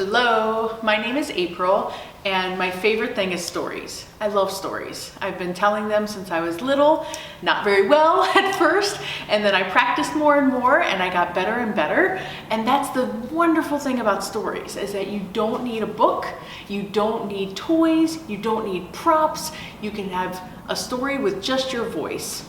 Hello, my name is April, and my favorite thing is stories. I love stories. I've been telling them since I was little, not very well at first, and then I practiced more and more, and I got better and better. And that's the wonderful thing about stories, is that you don't need a book, you don't need toys, you don't need props. You can have a story with just your voice.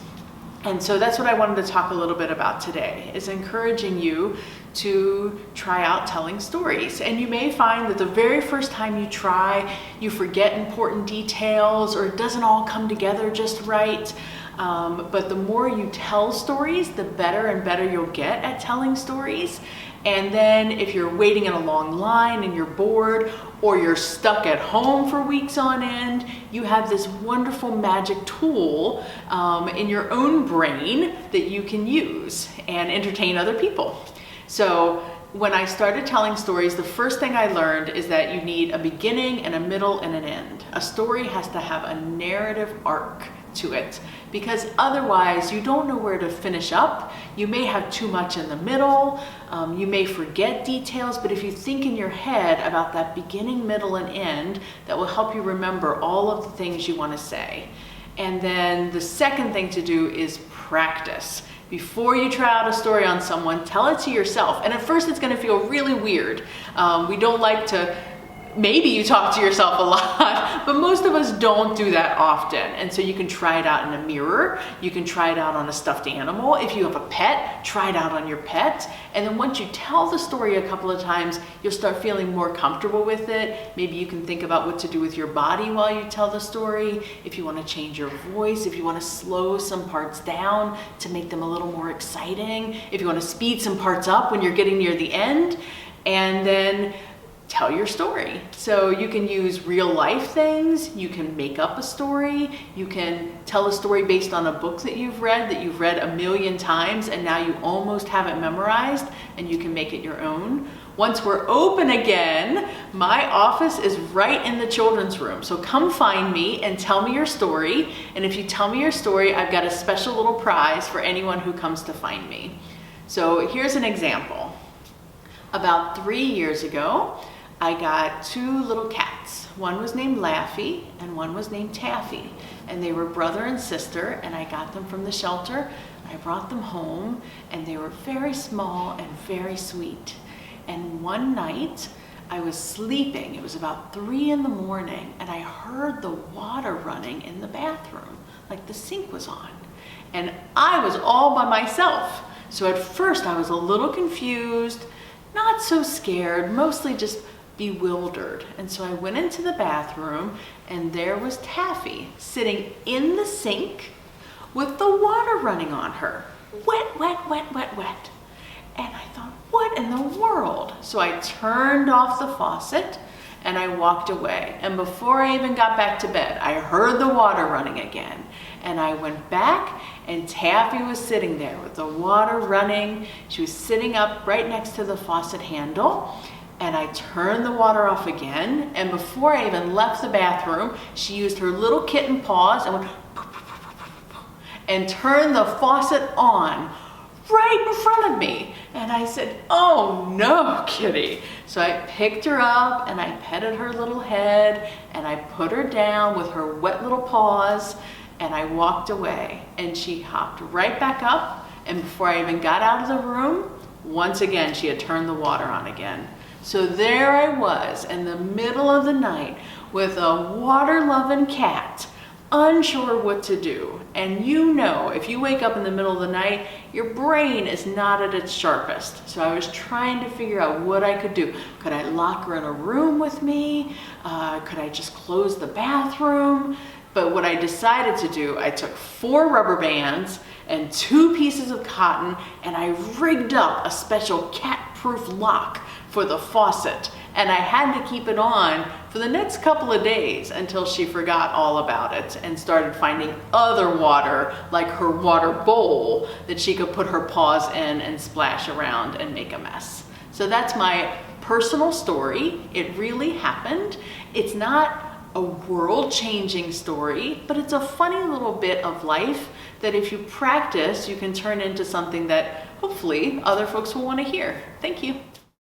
And so that's what I wanted to talk a little bit about today, is encouraging you to try out telling stories. And you may find that the very first time you try, you forget important details or it doesn't all come together just right. But the more you tell stories, the better and better you'll get at telling stories. And then if you're waiting in a long line and you're bored, or you're stuck at home for weeks on end, you have this wonderful magic tool in your own brain that you can use and entertain other people. So when I started telling stories, the first thing I learned is that you need a beginning and a middle and an end. A story has to have a narrative arc to it, because otherwise you don't know where to finish up. You may have too much in the middle, you may forget details, but if you think in your head about that beginning, middle, and end, that will help you remember all of the things you want to say. And then the second thing to do is practice. Before you try out a story on someone, tell it to yourself. And at first it's going to feel really weird. We don't like to, maybe you talk to yourself a lot, but most of us don't do that often. And so you can try it out in a mirror. You can try it out on a stuffed animal. If you have a pet, try it out on your pet. And then once you tell the story a couple of times, you'll start feeling more comfortable with it. Maybe you can think about what to do with your body while you tell the story. If you want to change your voice, if you want to slow some parts down to make them a little more exciting, if you want to speed some parts up when you're getting near the end, and then tell your story. So you can use real life things, you can make up a story, you can tell a story based on a book that you've read a million times and now you almost have it memorized, and you can make it your own. Once we're open again, my office is right in the children's room. So come find me and tell me your story. And if you tell me your story, I've got a special little prize for anyone who comes to find me. So here's an example. About 3 years ago, I got two little cats. One was named Laffy and one was named Taffy. And they were brother and sister, and I got them from the shelter. I brought them home, and they were very small and very sweet. And one night I was sleeping, it was about 3 in the morning, and I heard the water running in the bathroom, like the sink was on. And I was all by myself. So at first I was a little confused, not so scared, mostly just bewildered. And so I went into the bathroom, and there was Taffy sitting in the sink with the water running on her. Wet, wet, wet, wet, wet. And I thought, what in the world? So I turned off the faucet and I walked away. And before I even got back to bed, I heard the water running again. And I went back, and Taffy was sitting there with the water running. She was sitting up right next to the faucet handle. And I turned the water off again, and before I even left the bathroom, she used her little kitten paws and went and turned the faucet on right in front of me. And I said, "Oh no, kitty." So I picked her up and I petted her little head and I put her down with her wet little paws, and I walked away. And she hopped right back up, and before I even got out of the room, once again she had turned the water on again. So there I was in the middle of the night with a water-loving cat, unsure what to do. And you know, if you wake up in the middle of the night, your brain is not at its sharpest. So I was trying to figure out what I could do. Could I lock her in a room with me? Could I just close the bathroom? But what I decided to do, I took 4 rubber bands and 2 pieces of cotton, and I rigged up a special cat-proof lock for the faucet. And I had to keep it on for the next couple of days until she forgot all about it and started finding other water, like her water bowl, that she could put her paws in and splash around and make a mess. So that's my personal story. It really happened. It's not a world-changing story, but it's a funny little bit of life that if you practice, you can turn into something that hopefully other folks will want to hear. Thank you.